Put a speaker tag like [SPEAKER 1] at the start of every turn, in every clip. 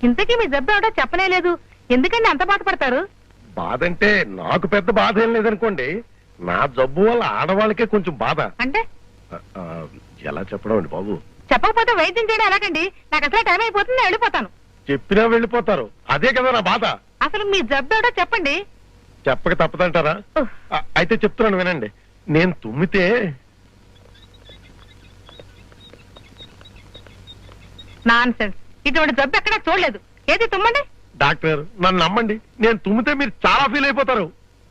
[SPEAKER 1] ఇంతకీ మీ జబ్బు ఏమిటో చెప్పనే లేదు. ఎందుకండి అంత బాధపడతారు?
[SPEAKER 2] బాధ అంటే నాకు పెద్ద బాధ ఏం లేదనుకోండి. నా జబ్బు వల్ల ఆడవాళ్ళకే కొంచెం బాధ.
[SPEAKER 1] అంటే
[SPEAKER 2] ఎలా చెప్పడం అండి బాబు?
[SPEAKER 1] చెప్పకపోతే వైద్యం చేయడం ఎలాగండి? నాకు అసలు టైం అయిపోతుంది, నేను వెళ్ళిపోతాను.
[SPEAKER 2] చెప్పినా వెళ్ళిపోతారు, అదే కదా నా బాధ.
[SPEAKER 1] అసలు మీ జబ్బు ఏమిటో చెప్పండి.
[SPEAKER 2] చెప్పక తప్పదంటారా? అయితే చెప్తున్నాను వినండి. నేను తుమ్మితే
[SPEAKER 1] నాన్సెన్స్. ఇటువంటి జబ్బు ఎక్కడా చూడలేదు. ఏది తుమ్మండి.
[SPEAKER 2] డాక్టర్ నన్ను నమ్మండి, నేను తుమ్మితే మీరు చాలా ఫీల్ అయిపోతారు.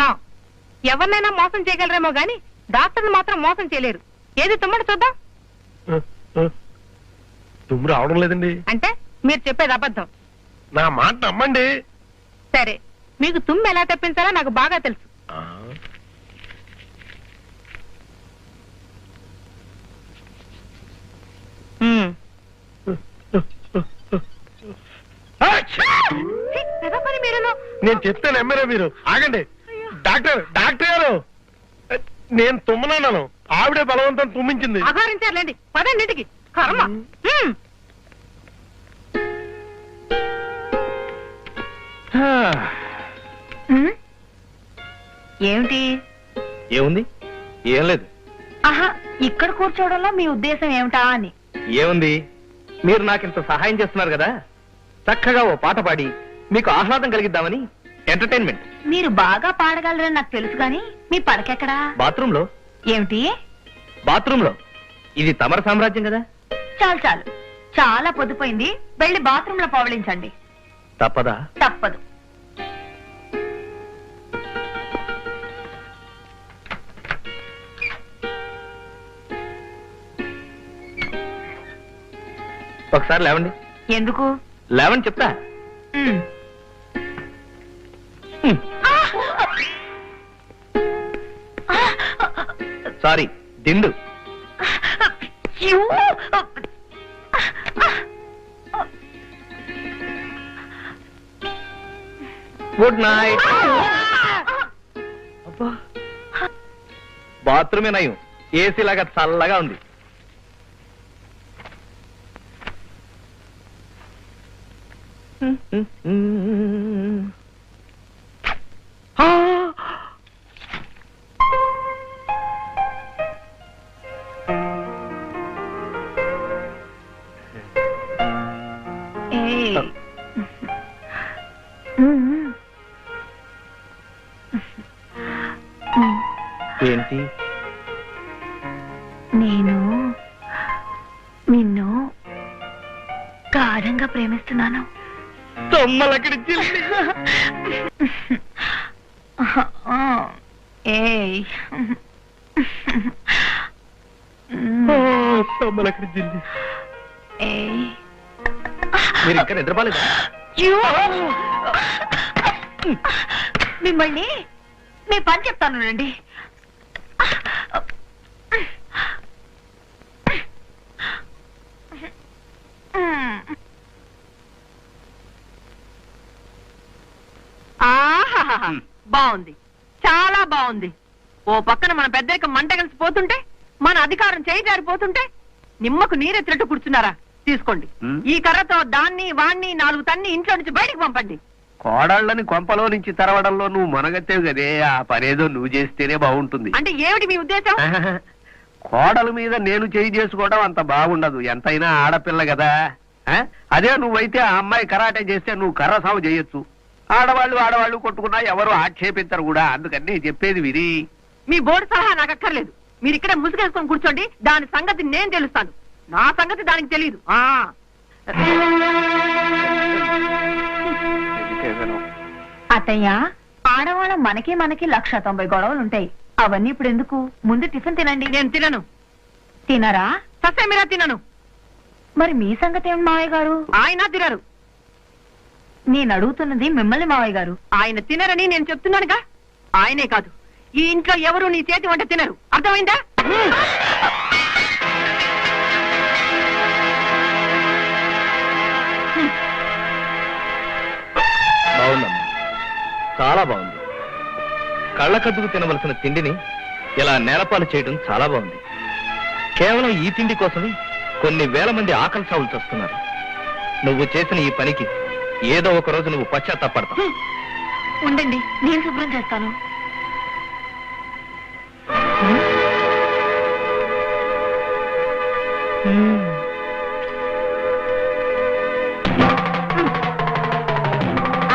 [SPEAKER 1] నా ఎవరినైనా మోసం చేయగలరేమో గాని డాక్టర్ని మాత్రం మోసం చేయలేరు. ఏది తుమ్మండి చూద్దాం.
[SPEAKER 2] తుమ్ము రావడం లేదండి.
[SPEAKER 1] అంటే మీరు చెప్పేది అబద్ధం.
[SPEAKER 2] నా మాట నమ్మండి.
[SPEAKER 1] సరే, మీకు తుమ్ము ఎలా తెప్పించాలో నాకు బాగా తెలుసు.
[SPEAKER 2] నేను చెప్తే నమ్మరా మీరు? ఆగండి డాక్టర్. డాక్టర్ గారు, నేను తుమ్మనాను, ఆవిడే బలవంతం తుమ్మించింది.
[SPEAKER 1] అఘోరించారులేండి, పదండి ఇంటికి. కర్మ. ఏమిటి?
[SPEAKER 3] ఏముంది? ఏం లేదు.
[SPEAKER 1] ఆహా, ఇక్కడ కూర్చోవడంలో మీ ఉద్దేశం ఏమిటా అని.
[SPEAKER 3] ఏముంది, మీరు నాకింత సహాయం చేస్తున్నారు కదా, చక్కగా ఓ పాట పాడి మీకు ఆహ్లాదం కలిగిద్దామని. ఎంటర్టైన్మెంట్.
[SPEAKER 1] మీరు బాగా పాడగలరని నాకు తెలుసు గాని మీ పడకెక్కడా?
[SPEAKER 3] బాత్రూమ్ లో.
[SPEAKER 1] ఏమిటి?
[SPEAKER 3] బాత్రూమ్ లో. ఇది తమర సామ్రాజ్యం కదా.
[SPEAKER 1] చాలు చాలు, చాలా పొద్దుపోయింది. వెళ్ళి బాత్రూమ్ లో పవళించండి.
[SPEAKER 3] తప్పదా?
[SPEAKER 1] తప్పదు.
[SPEAKER 3] ఒకసారి లేవండి.
[SPEAKER 1] ఎందుకు?
[SPEAKER 3] లేవని చెప్తా. సారీ, దిండు. Good night. బాత్రూమే నయం, ఏసీ లాగా చల్లగా ఉంది. ఏంటి?
[SPEAKER 1] నేను నిన్ను గాఢంగా ప్రేమిస్తున్నాను.
[SPEAKER 3] తొమ్మలక్కడి తొమ్మలక్కడి జిల్లి. మీరు ఇంకా నిద్రపోలేదా?
[SPEAKER 1] మిమ్మల్ని మీ పని చెప్తాను రండి. బాగుంది, చాలా బాగుంది. ఓ పక్కన మన పెద్దరిక మంట కలిసి పోతుంటే, మన అధికారం చేయి జారిపోతుంటే నిమ్మకు నీరెత్తినట్టు కూర్చున్నారా? తీసుకోండి. ఈ కర్రతో దాన్ని వాణ్ణి 4 తన్ని ఇంట్లో నుంచి బయటకు పంపండి.
[SPEAKER 3] కోడళ్ళని కొంపలో నుంచి తరవడంలో నువ్వు మనగత్తేవు కదే, ఆ పనేదో నువ్వు చేస్తేనే బాగుంటుంది.
[SPEAKER 1] అంటే ఏమిటి మీ ఉద్దేశం?
[SPEAKER 3] కోడల మీద నేను చేయి చేసుకోవడం అంత బాగుండదు, ఎంతైనా ఆడపిల్ల కదా. అదే నువ్వైతే ఆ అమ్మాయి కరాటే చేస్తే నువ్వు కర్ర సాగు చేయొచ్చు. ఆడవాళ్ళు కొట్టుకున్నా ఎవరు ఆక్షేపించరు కూడా. అందుకని చెప్పేది విని.
[SPEAKER 1] మీ బోర్డు సలహా నాకు అక్కర్లేదు. మీరు ఇక్కడే ముసుగేసుకొని కూర్చోండి. దాని సంగతి నేను తెలుస్తాను, నా సంగతి దానికి తెలియదు. అత్తయ్య, ఆడవాళ్ళ మనకి 190 గొడవలుంటాయి. అవన్నీ ఇప్పుడు ఎందుకు? ముందు టిఫిన్ తినండి. నేను తినను. తినరా? ససేమిరా తినను. మరి మీ సంగతి ఏమి మావయ్య గారు? ఆయన తినరు. నేను అడుగుతున్నది మిమ్మల్ని మావయ్య గారు. ఆయన తినరని నేను చెప్తున్నానుగా. ఆయనే కాదు, ఈ ఇంట్లో ఎవరు నీ చేతి వంట తినరు. అర్థమైందా?
[SPEAKER 3] బాగుందమ్మా, చాలా బాగుంది. కళ్ళకద్దుకు తినవలసిన తిండిని ఇలా నేలపాలు చేయడం చాలా బాగుంది. కేవలం ఈ తిండి కోసమే కొన్ని వేల మంది ఆకలి చావులు చేస్తున్నారు. నువ్వు చేసిన ఈ పనికి ఏదో ఒక రోజు నువ్వు పశ్చాత్తాపడతావు.
[SPEAKER 1] ఉండండి, నేను శుభ్రం చేస్తాను.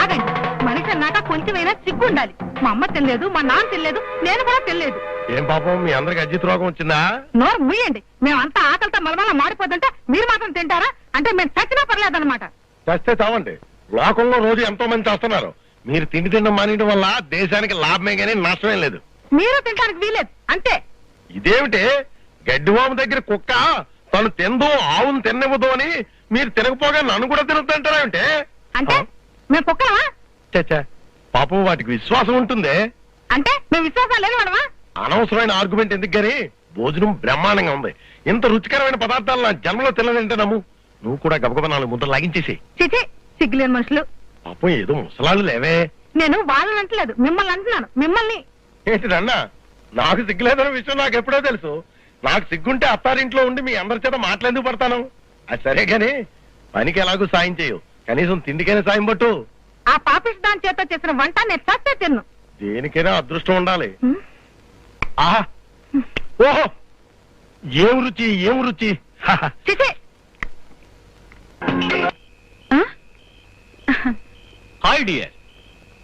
[SPEAKER 1] ఆగండి, మనిషి అన్నాక కొంచెమైనా సిగ్గు ఉండాలి. మా అమ్మ తినలేదు, మా నాన్న తినలేదు, నేను కూడా తినలేదు.
[SPEAKER 2] ఏం పాపం మీ అందరికి అజిత్ రోగం వచ్చిందా?
[SPEAKER 1] నోరు ముయ్యండి. మేమంతా ఆకలితో మలమల మాడిపోతుంటే మీరు మాత్రం తింటారా? అంటే మేము చచ్చినా పర్లేదన్నమాట.
[SPEAKER 2] చేస్తే చావండి. లోకంలో రోజు ఎంతో మంది చేస్తున్నారు. మీరు తిండి తినడం మానేయడం వల్ల దేశానికి లాభమే గానీ నష్టమేం లేదు.
[SPEAKER 1] మీరు తినడానికి వీలేదు అంతే.
[SPEAKER 2] ఇదేమిటి, గడ్డివాము దగ్గర కుక్క తను తిందు ఆవును తిన్నివ్వదు అని మీరు తినకపోగా నన్ను కూడా తినొద్దంటారా అంటే?
[SPEAKER 1] అంటే మేము కుక్కలమా?
[SPEAKER 2] చచ్చా, పాపం వాటికి విశ్వాసం ఉంటుంది.
[SPEAKER 1] అంటే మేము విశ్వాసం లేని వాడమా?
[SPEAKER 2] అనవసరమైన ఆర్గ్యుమెంట్ ఎందుకు గాని భోజనం బ్రహ్మాండంగా ఉంది. ఇంత రుచికరమైన పదార్థాలు నా జన్మలో తినదంటే నమ్ము. నువ్వు కూడా గబగబ 4 ముద్దలు లాగించేసి.
[SPEAKER 1] చిచి, సిగ్గులేని మనుషులు.
[SPEAKER 2] పాపం ఏదో ముసలాళ్ళు లేవే.
[SPEAKER 1] నేను వాళ్ళని అంటలేదు, మిమ్మల్ని అంటున్నాను. మిమ్మల్ని.
[SPEAKER 2] ఏంటిదన్నా, నాకు సిగ్గులేదన్న విషయం నాకు ఎప్పుడో తెలుసు. నాకు సిగ్గుంటే అత్తారింట్లో ఉండి మీ అందరి చేత మాట్లాడేందుకు పడతాను. అది సరే గాని పనికి ఎలాగూ సాయం చేయవు, కనీసం తిండికైనా సాయం పట్టు.
[SPEAKER 1] ఆ పాపిస్ దాని చేత చేసిన వంట నేను చస్తే తిన్ను.
[SPEAKER 2] దేనికైనా అదృష్టం ఉండాలి. ఆహా, ఓహో, ఏం రుచి, ఏం రుచి.
[SPEAKER 1] చిచి.
[SPEAKER 3] Hi dear.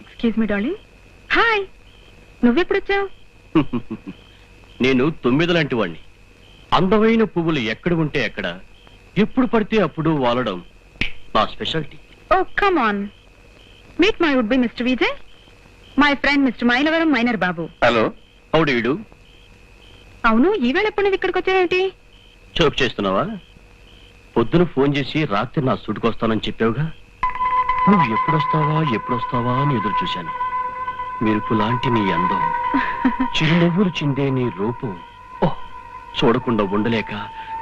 [SPEAKER 1] Excuse me darling. Hi, నువ్వెప్పుడు వచ్చావు?
[SPEAKER 3] నేను 9 లాంటి వాణ్ణి. అందమైన పువ్వులు ఎక్కడ ఉంటే ఎక్కడ, ఎప్పుడు పడితే అప్పుడు వాలడం నా speciality.
[SPEAKER 1] Oh come on, meet my would be mister Vijay, my friend mister Mainavaram minor Babu.
[SPEAKER 3] Hello, how do you do?
[SPEAKER 1] అవును, ఈవేళ ఎప్పుడు నువ్వు ఇక్కడికి వచ్చావేంటి?
[SPEAKER 3] జోక్ చేస్తున్నావా? పొద్దున ఫోన్ చేసి రాత్రి నా సుడికొస్తానని చెప్పావుగా. నువ్వు ఎప్పుడొస్తావా అని ఎదురు చూశాను. మెరుపు లాంటి నీ అందం, చిరునవ్వులు చిందే నీ రూపం, ఓహ్, చూడకుండా ఉండలేక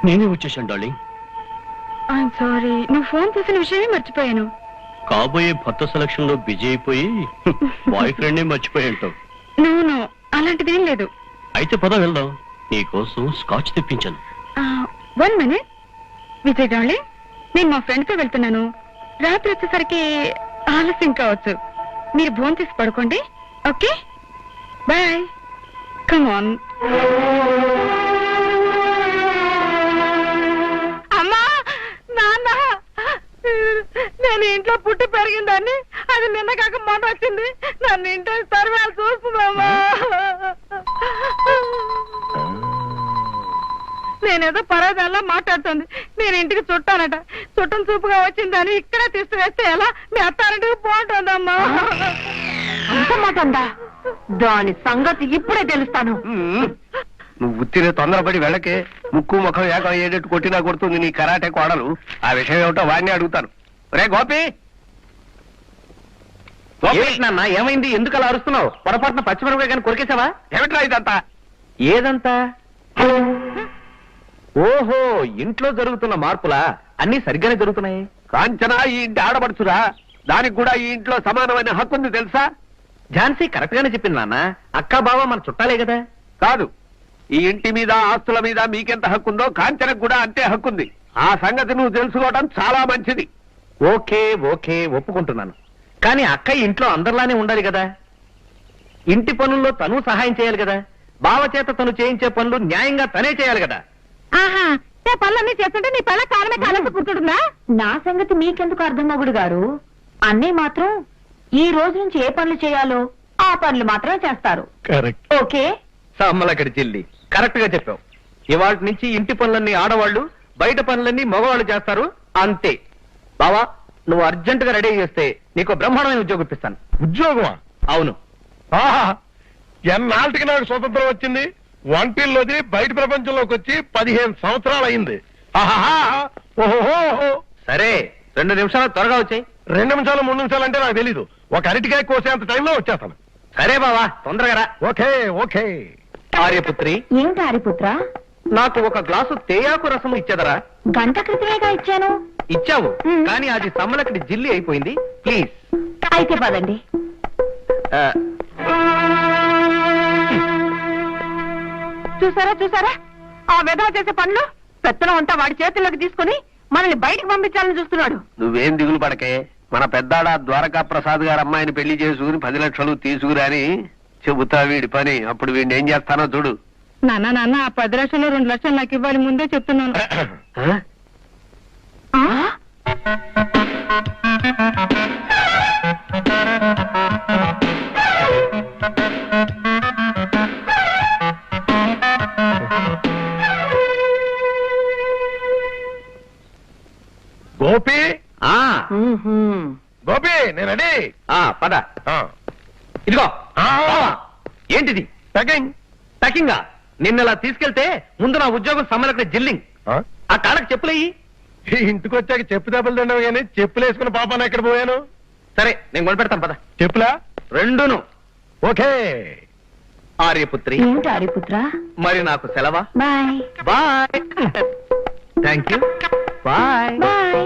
[SPEAKER 3] నేనే వచ్చేసాను డార్లింగ్.
[SPEAKER 1] ఐఎమ్ సారీ, నువ్వు ఫోన్ చేసిన విషయమే మర్చిపోయాను.
[SPEAKER 3] కాబోయే భర్త సెలక్షన్ లో బిజీ అయిపోయి బాయ్ ఫ్రెండ్ మర్చిపోయి ఉంటావు.
[SPEAKER 1] నో, అలాంటిదేం లేదు.
[SPEAKER 3] అయితే పద వెళ్దాం, నీకోసం స్కాచ్ తెప్పించాను.
[SPEAKER 1] 1 minute విజయ్ డార్లింగ్, నేను మా ఫ్రెండ్ తో వెళ్తున్నాను. రాత్రి వచ్చేసరికి ఆలస్యం కావచ్చు. మీరు భోజనం తీసి పడుకోండి. Okay, bye. Come on. అమ్మా, నాన్న, నేను ఇంట్లో పుట్టి పెరిగిందాన్ని. అది నిన్న కాక మొన్న వచ్చింది. నన్ను ఇంట్లో తరవేళ చూస్తుందమ్మా. నేనేదో పరాదాల్లో మాట్లాడుతుంది. నేను ఇంటికి చుట్టానట. చుట్టం చూపుగా వచ్చిందని ఇక్కడే తీసుకువేస్తే ఎలా? మీ అత్తారింటికి బాగుంటుందమ్మా. అంతమాటందా? దాని సంగతి ఇప్పుడే తెలుస్తాను.
[SPEAKER 3] నువ్వు ఉత్తిరే తొందరపడి వెళ్ళకే. ముక్కు ముఖం ఏకం అయ్యేటట్టు కొట్టినా కొడుతుంది నీ కరాటే కోడలు. ఆ విషయం ఏమిటో వాడిని అడుగుతాను. రే గోపి, నాన్న ఏమైంది? ఎందుకు అలా అరుస్తున్నావు? పొరపాటున పచ్చిమిరపకాయ కానీ కొరికేసావా? ఏమిట్రా ఇదంతా? ఏదంతా? ఓహో, ఇంట్లో జరుగుతున్న మార్పులా? అన్ని సరిగ్గానే జరుగుతున్నాయి. కాంచనా ఈ ఇంటి ఆడబడుచురా. దానికి కూడా ఈ ఇంట్లో సమానమైన హక్కు ఉంది తెలుసా? ఝాన్సీ కరెక్ట్ గానే చెప్పింది నాన్న. అక్క బావ మన చుట్టాలే కదా. కాదు, ఈ ఇంటి మీద ఆస్తుల మీద మీకెంత హక్కుందో కాంచనకు కూడా అంతే హక్కుంది. ఆ సంగతి నువ్వు తెలుసుకోవడం చాలా మంచిది. ఓకే ఓకే, ఒప్పుకుంటున్నాను. కానీ అక్క ఇంట్లో అందరిలానే ఉండాలి కదా. ఇంటి పనుల్లో తను సహాయం చేయాలి కదా. బావ చేత తను చేయించే పనులు న్యాయంగా తనే చేయాలి కదా.
[SPEAKER 1] ఆహా, పనులన్నీ చేస్తుంటే నీ పిల్ల కాలమే కాలంతో కూర్చుంటుందా? నా సంగతి మీకెందుకు అర్థం మొగుడు గారు? అన్నయ్య మాత్రం ఈ రోజు నుంచి ఏ పనులు చేయాలో ఆ పనులు మాత్రమే చేస్తారు.
[SPEAKER 2] కరెక్ట్.
[SPEAKER 1] ఓకే,
[SPEAKER 3] సమ్మలక్కడి చెల్లి, కరెక్ట్ గా చెప్పావు. ఇవాళ నుంచి ఇంటి పనులన్నీ ఆడవాళ్లు, బయట పనులన్నీ మగవాళ్ళు చేస్తారు. అంతే. బావా, నువ్వు అర్జెంట్ గా రెడీ చేస్తే నీకు బ్రహ్మాండమైన ఉద్యోగం ఇప్పిస్తాను.
[SPEAKER 2] ఉద్యోగమా?
[SPEAKER 3] అవును.
[SPEAKER 2] ఆహా, ఎన్నాళ్ళకి నాకు స్వతంత్రం వచ్చింది. వంటిల్లోది బయట ప్రపంచంలోకి వచ్చి 15 సంవత్సరాలు అయింది. ఓహో,
[SPEAKER 3] సరే, 2 నిమిషాలు త్వరగా వచ్చాయి.
[SPEAKER 2] 2 నిమిషాలు 3 నిమిషాలు అంటే నాకు తెలీదు. ఒక అరటికాయ కోసేంత టైంలో వచ్చేస్తాను.
[SPEAKER 3] సరే బావా, తొందరగా రా.
[SPEAKER 2] Okay okay.
[SPEAKER 3] ఆర్యపుత్రి,
[SPEAKER 1] ఏంటి హరిపుత్ర?
[SPEAKER 3] నాకు ఒక గ్లాసు తేయాకు రసం ఇచ్చేదరా?
[SPEAKER 1] గంట క్రితమేగా ఇచ్చాను.
[SPEAKER 3] ఇచ్చావు, కానీ అది సమ్మలక్కడి జిల్లి అయిపోయింది. ప్లీజ్.
[SPEAKER 1] అయితే పదండి. చూసారా ఆ విధవ చేసే పనులు? పెత్తనం అంతా వాడి చేతుల్లోకి తీసుకుని మనల్ని బయటకు పంపించాలని చూస్తున్నాడు.
[SPEAKER 3] నువ్వేం దిగులు పడకే. మన పెద్దాడ ద్వారకా ప్రసాద్ గారు అమ్మాయిని పెళ్లి చేసుకుని 10 లక్షలు తీసుకురాని చెబుతా వీడి పని. అప్పుడు వీడిని ఏం చేస్తానో చూడు.
[SPEAKER 4] నాన్న ఆ 10 లక్షలు 2 లక్షలు నాకు ఇవ్వాలి, ముందే చెప్తున్నాను.
[SPEAKER 3] ఆ?
[SPEAKER 2] గోపి
[SPEAKER 3] ఆ,
[SPEAKER 2] గోపి నేను రెడీ.
[SPEAKER 3] పద.
[SPEAKER 2] ఆ.
[SPEAKER 3] ఇదిగో
[SPEAKER 2] ఆ.
[SPEAKER 3] ఏంటిది?
[SPEAKER 2] ప్యాకింగ్.
[SPEAKER 3] టకింగా నిన్నలా తీసుకెళ్తే ముందు నా ఉద్యోగం సమ్మలక్కడ జిల్లింగ్.
[SPEAKER 2] ఆ?
[SPEAKER 3] ఆ కాళ్ళకి చెప్పులేయి.
[SPEAKER 2] ఈ ఇంటికి వచ్చాక చెప్పు దెబ్బలు తిన్నావు కానీ చెప్పులు వేసుకున్న పాపాను ఎక్కడ పోయాను?
[SPEAKER 3] సరే నేను కొనిపెడతాను పద.
[SPEAKER 2] చెప్పులా?
[SPEAKER 3] రెండును.
[SPEAKER 2] ఓకే.
[SPEAKER 3] ఆర్యపుత్రి
[SPEAKER 1] ఏంటి ఆడిపుత్ర?
[SPEAKER 3] మరి నాకు సెలవా?
[SPEAKER 1] Bye
[SPEAKER 3] bye. Thank you. Bye.
[SPEAKER 1] Bye.